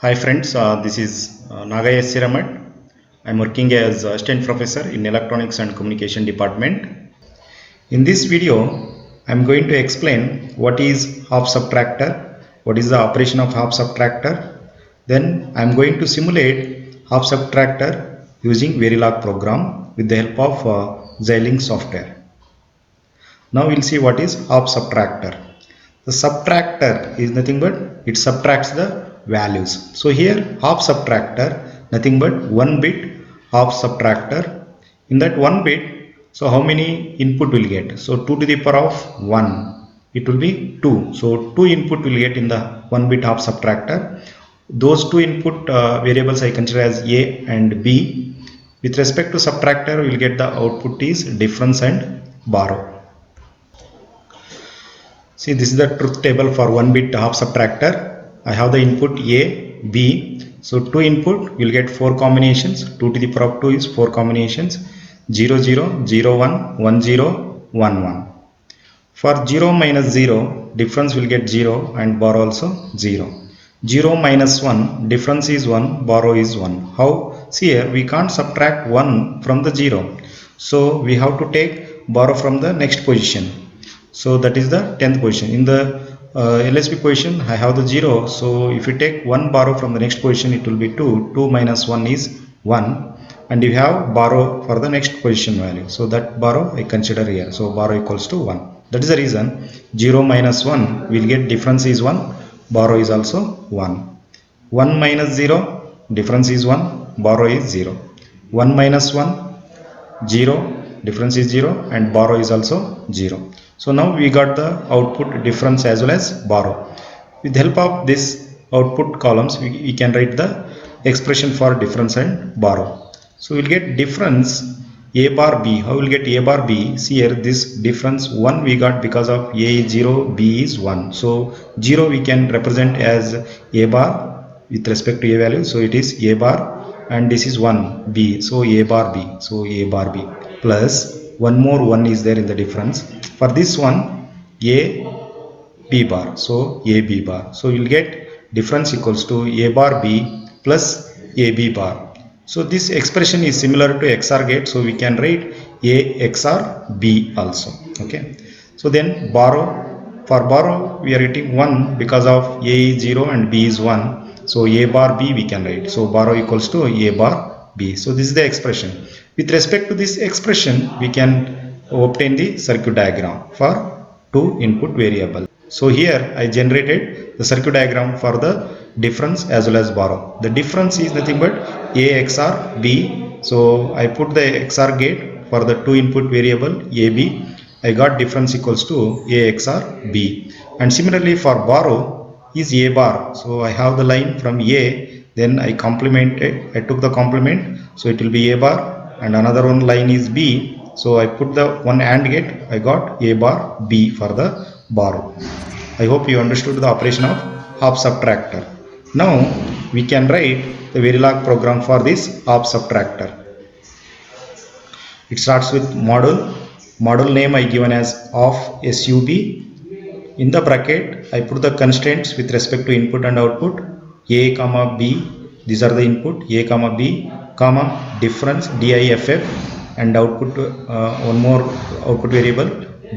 Hi friends, this is Nagaya Siramat. I'm working as assistant professor in electronics and communication department. In this video, I'm going to explain what is half subtractor, what is the operation of half subtractor. Then I'm going to simulate half subtractor using Verilog program with the help of Xilinx software. Now we'll see what is half subtractor. The subtractor is nothing but it subtracts the values. So here half subtractor nothing but 1 bit half subtractor. In that 1 bit, so how many input will get? So 2 to the power of 1, it will be 2. So 2 input will get in the 1 bit half subtractor. Those two input variables I consider as A and B. With respect to subtractor, we will get the output is difference and borrow. See, this is the truth table for 1 bit half subtractor. I have the input A, B. So 2 input, you will get 4 combinations. 2 to the power of 2 is 4 combinations. 0, 0, 0, 1, 1, 0, 1, 1. For 0 minus 0, difference will get 0 and borrow also 0. 0 minus 1, difference is 1, borrow is 1. How? See here, we can't subtract 1 from the 0. So we have to take borrow from the next position. So that is the 10th position. In the LSB position, I have the 0. So if you take 1 borrow from the next position, it will be 2. 2 minus 1 is 1. And you have borrow for the next position value. So that borrow I consider here. So borrow equals to 1. That is the reason 0 minus 1 will get difference is 1. Borrow is also 1. 1 minus 0, difference is 1. Borrow is 0. 1 minus 1, 0, difference is 0 and borrow is also 0. So now we got the output difference as well as borrow. With the help of this output columns, we can write the expression for difference and borrow. So we'll get difference A bar B. How will get A bar B? See here, this difference 1 we got because of A is 0, B is 1. So 0 we can represent as A bar with respect to A value. So it is A bar and this is 1 B. So A bar B. So A bar B plus one more 1 is there in the difference. For this one, A B bar. So A B bar. So you'll get difference equals to A bar B plus A B bar. So this expression is similar to XOR gate. So we can write A XOR B also. Okay. So then borrow. For borrow, we are getting 1 because of A is 0 and B is 1. So A bar B we can write. So borrow equals to A bar B. So this is the expression. With respect to this expression, we can obtain the circuit diagram for two input variable. So here I generated the circuit diagram for the difference as well as borrow. The difference is nothing but A XOR B. So I put the XOR gate for the two input variable AB. I got difference equals to A XOR B. And similarly for borrow is A bar. So I have the line from A, then I complemented, I took the complement. So it will be A bar and another one line is B. So I put the one AND gate, I got A bar B for the borrow. I hope you understood the operation of half subtractor. Now we can write the Verilog program for this half subtractor. It starts with module. Module name I given as of sub. In the bracket I put the constraints with respect to input and output. A comma B, these are the input A comma B comma difference diff and output one more output variable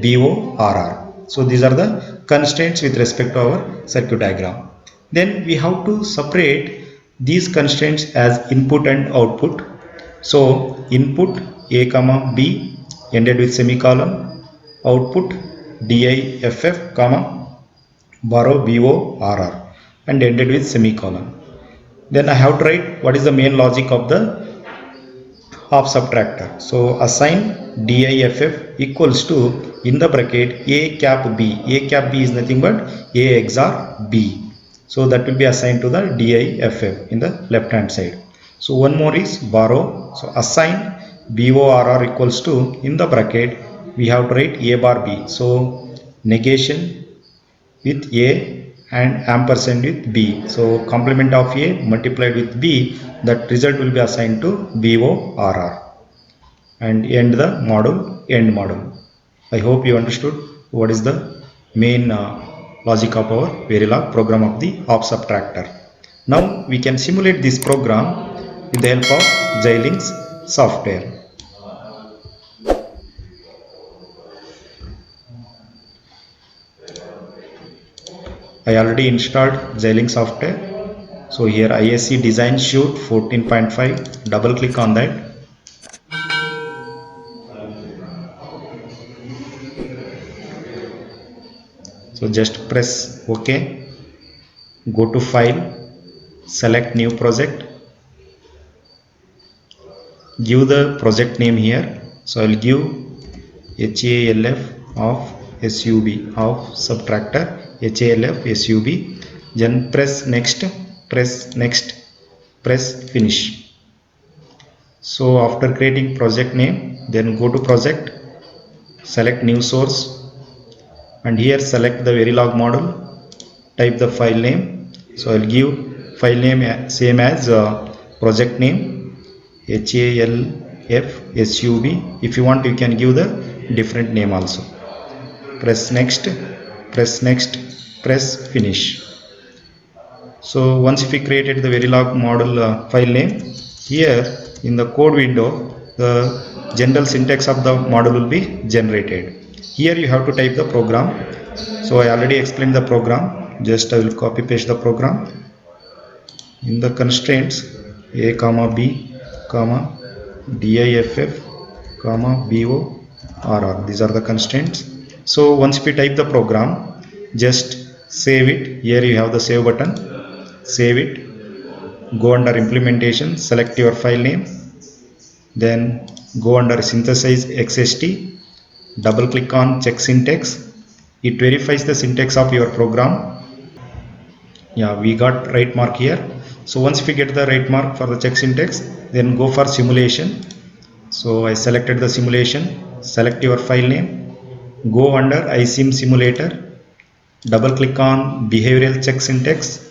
borr. So these are the constraints with respect to our circuit diagram. Then we have to separate these constraints as input and output. So input A comma B ended with semicolon, output diff comma borrow borr and ended with semicolon. Then I have to write what is the main logic of the half subtractor. So assign diff equals to in the bracket A cap B. A cap B is nothing but A XOR B. So that will be assigned to the diff in the left hand side. So one more is borrow. So assign borr equals to in the bracket we have to write A bar B. So negation with A and ampersand with B. So complement of A multiplied with B, that result will be assigned to borr and end the end module. I hope you understood what is the main logic of our Verilog program of the half subtractor. Now we can simulate this program with the help of Xilinx software. I already installed Xilinx software. So here ISC Design Suite 14.5, double click on that. So just press OK, go to File, select New Project, give the project name here. So I will give HALF of SUB of subtractor HALF SUB. Then press next, press finish. So after creating project name, then go to project, select new source, and here select the Verilog model, type the file name. So I'll give file name same as project name HALF SUB. If you want, you can give the different name also. Press next, press finish. So once we created the Verilog model file name, here in the code window the general syntax of the model will be generated. Here you have to type the program. So I already explained the program, just I will copy paste the program. In the constraints a comma b comma diff comma bo rr, these are the constraints. So once we type the program, just save it. Here you have the save button, save it, go under implementation, select your file name, then go under synthesize XST, double click on check syntax. It verifies the syntax of your program. Yeah, we got right mark here. So once we get the right mark for the check syntax, then go for simulation. So I selected the simulation, select your file name, go under iSim simulator, double click on behavioral check syntax,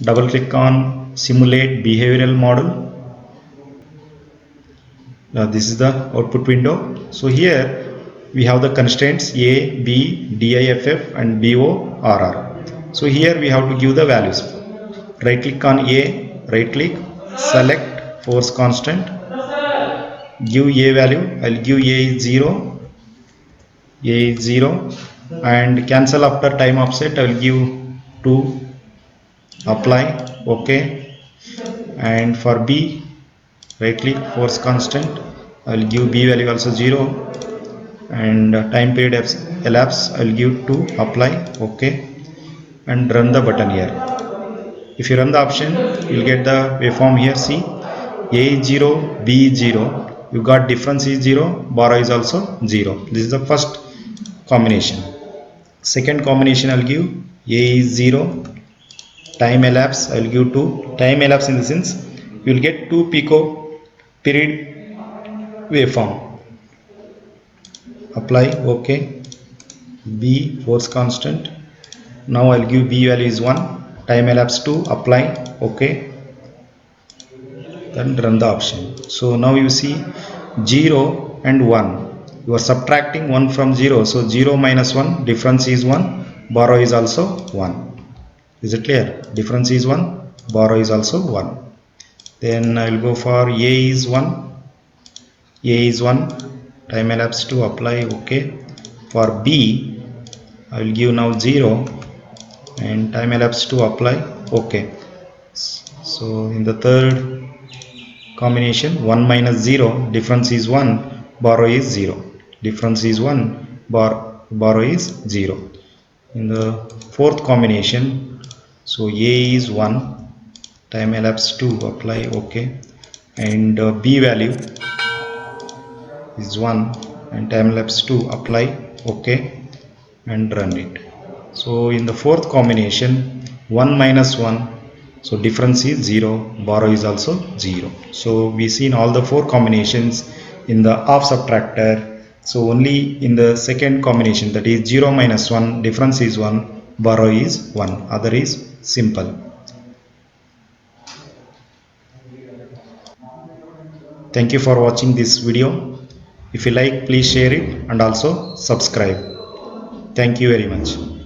double click on simulate behavioral model. This is the output window. So here we have the constraints A, B, DIFF and BO, RR. So here we have to give the values. Right click on A, right click, select force constant, give A value. I'll give A is 0, A is 0, and cancel after time offset. I will give 2, apply, OK. And for B, right click, force constant, I will give B value also 0, and time period elapse, I will give 2, apply, OK, and run the button here. If you run the option, you will get the waveform here. See, A is 0, B is 0, you got difference is 0, borrow is also 0. This is the first combination. Second combination I will give A is 0, time elapse I will give 2. Time elapse in the sense you will get 2 pico period waveform. Apply, OK. B force constant. Now I will give B value is 1. Time elapse 2. Apply, OK. Then run the option. So now you see 0 and 1. You are subtracting 1 from 0. So 0 minus 1, difference is 1. Borrow is also 1. Is it clear? Difference is 1. Borrow is also 1. Then I will go for A is 1. A is 1. Time elapse 2. Apply, OK. For B, I will give now 0 and time elapse 2. Apply, OK. So in the third combination, 1 minus 0, difference is 1, borrow is 0. Difference is 1, borrow is 0. In the fourth combination, so A is 1, time elapse 2, apply, OK. And B value is 1 and time elapse 2, apply, OK, and run it. So in the fourth combination, 1 minus 1, so difference is 0, borrow is also 0. So we seen all the 4 combinations in the off subtractor. So only in the second combination, that is 0 minus 1, difference is 1, borrow is 1, other is simple. Thank you for watching this video. If you like, please share it and also subscribe. Thank you very much.